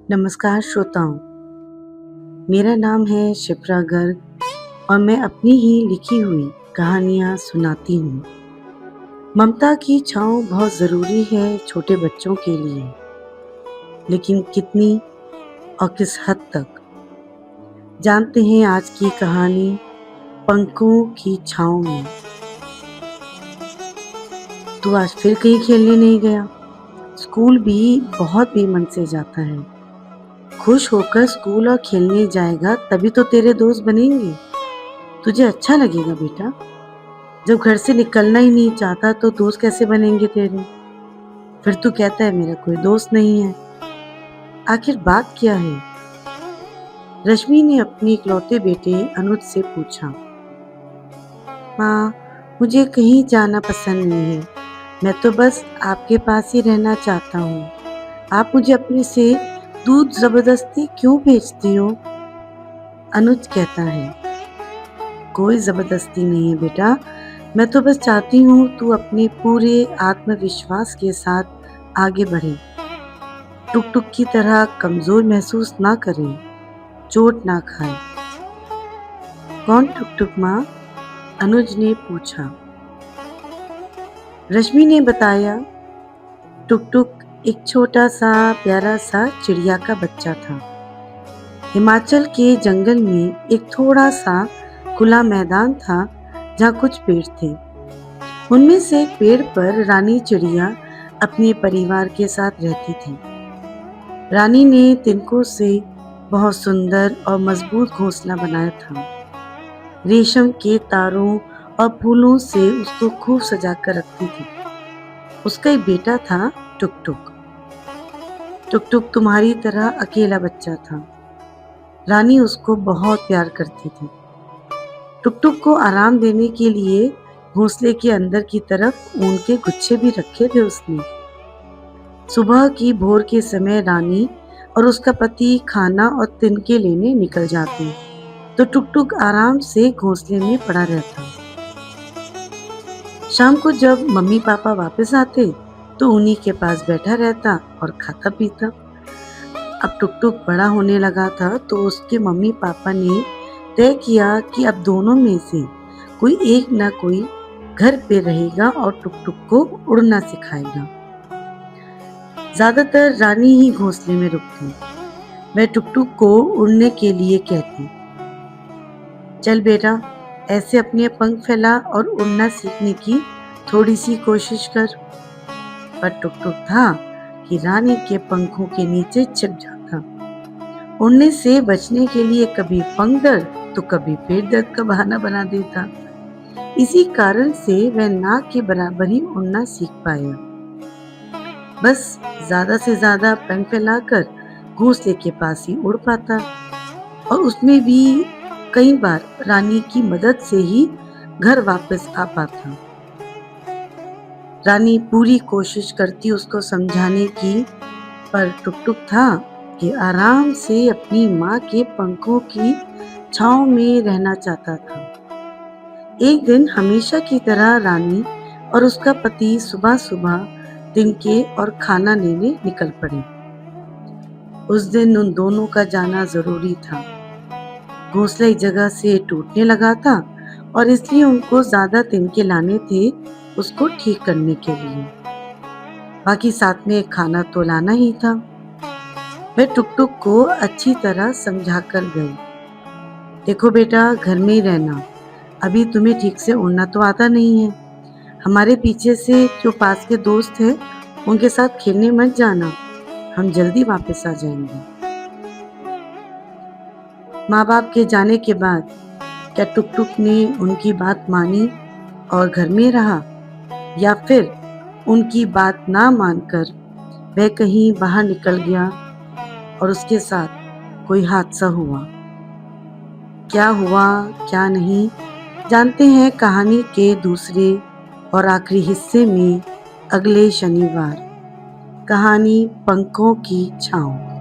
नमस्कार श्रोताओं, मेरा नाम है शिप्रा गर्ग और मैं अपनी ही लिखी हुई कहानियाँ सुनाती हूँ। ममता की छाँव बहुत ज़रूरी है छोटे बच्चों के लिए, लेकिन कितनी और किस हद तक? जानते हैं आज की कहानी पंखों की छाँव में। तू आज फिर कहीं खेलने नहीं गया? स्कूल भी बहुत बेमन से जाता है। खुश होकर स्कूल और खेलने जाएगा तभी तो तेरे दोस्त बनेंगे। तुझे अच्छा लगेगा बेटा। जब घर से निकलना ही नहीं चाहता तो दोस्त कैसे बनेंगे तेरे? फिर तू कहता है मेरा कोई दोस्त नहीं है। आखिर बात क्या है? रश्मि ने अपने इकलौते बेटे अनुज से पूछा। माँ, मुझे कहीं जाना पसंद नहीं है। मैं तो बस आपके पास ही रहना चाहता हूँ। आप मुझे अपने से दूर जबरदस्ती क्यों भेजती हो? अनुज कहता है, कोई जबरदस्ती नहीं है बेटा। मैं तो बस चाहती हूँ तू अपने पूरे आत्मविश्वास के साथ आगे बढ़े। टुक टुक की तरह कमजोर महसूस ना करे, चोट ना खाए। कौन टुक टुक माँ? अनुज ने पूछा। रश्मि ने बताया, टुक टुक एक छोटा सा प्यारा सा चिड़िया का बच्चा था। हिमाचल के जंगल में एक थोड़ा सा खुला मैदान था जहाँ कुछ पेड़ थे। उनमें से एक पेड़ पर रानी चिड़िया अपने परिवार के साथ रहती थी। रानी ने तिनकों से बहुत सुंदर और मजबूत घोंसला बनाया था। रेशम के तारों और फूलों से उसको खूब सजा कर रखती थी। उसका एक बेटा था टुक टुक। टुक टुक तुम्हारी तरह अकेला बच्चा था। रानी उसको बहुत प्यार करती थी। टुक टुक को आराम देने के लिए घोंसले के अंदर की तरफ ऊन के गुच्छे भी रखे थे उसने। सुबह की भोर के समय रानी और उसका पति खाना और तिनके लेने निकल जाते, तो टुक टुक आराम से घोंसले में पड़ा रहता। शाम को जब मम्मी पापा वापस आते तो उन्हीं के पास बैठा रहता और खाता पीता। अब टुक टुक बड़ा होने लगा था तो उसके मम्मी पापा ने तय किया कि अब दोनों में से कोई एक ना कोई घर पे रहेगा और टुक टुक को उड़ना सिखाएगा। ज्यादातर रानी ही घोंसले में रुकती। वह टुक टुक को उड़ने के लिए कहती, चल बेटा, ऐसे अपने पंख फैला और उड़ना सीखने की थोड़ी सी कोशिश कर। पर टुक टुक था कि रानी के पंखों के नीचे छिप जाता। उड़ने से बचने के लिए कभी पंख दर्द तो कभी पेट दर्द का बहाना बना देता। इसी कारण से वह नाक के बराबर ही उड़ना सीख पाया। बस ज्यादा से ज्यादा पंख फैलाकर घोंसले के पास ही उड़ पाता और उसमें भी कई बार रानी की मदद से ही घर वापस आ पाता। रानी पूरी कोशिश करती उसको समझाने की, पर टुक टुक था कि आराम से अपनी माँ के पंखों की छांव में रहना चाहता था। एक दिन हमेशा की तरह रानी और उसका पति सुबह सुबह तिनके और खाना लेने निकल पड़े। उस दिन उन दोनों का जाना जरूरी था। घोंसला एक जगह से टूटने लगा था और इसलिए उनको ज्यादा तिनके लाने थे उसको ठीक करने के लिए। बाकी साथ में खाना तो लाना ही था। वे टुक टुक को अच्छी तरह समझा कर गए, देखो बेटा, घर में ही रहना। अभी तुम्हें ठीक से उड़ना तो आता नहीं है। हमारे पीछे से जो पास के दोस्त हैं उनके साथ खेलने मत जाना। हम जल्दी वापस आ जाएंगे। माँ बाप के जाने के बाद क्या टुक टुक ने उनकी बात मानी और घर में रहा, या फिर उनकी बात ना मानकर वह कहीं बाहर निकल गया और उसके साथ कोई हादसा हुआ? क्या हुआ क्या नहीं, जानते हैं कहानी के दूसरे और आखिरी हिस्से में अगले शनिवार। कहानी पंखों की छाँव।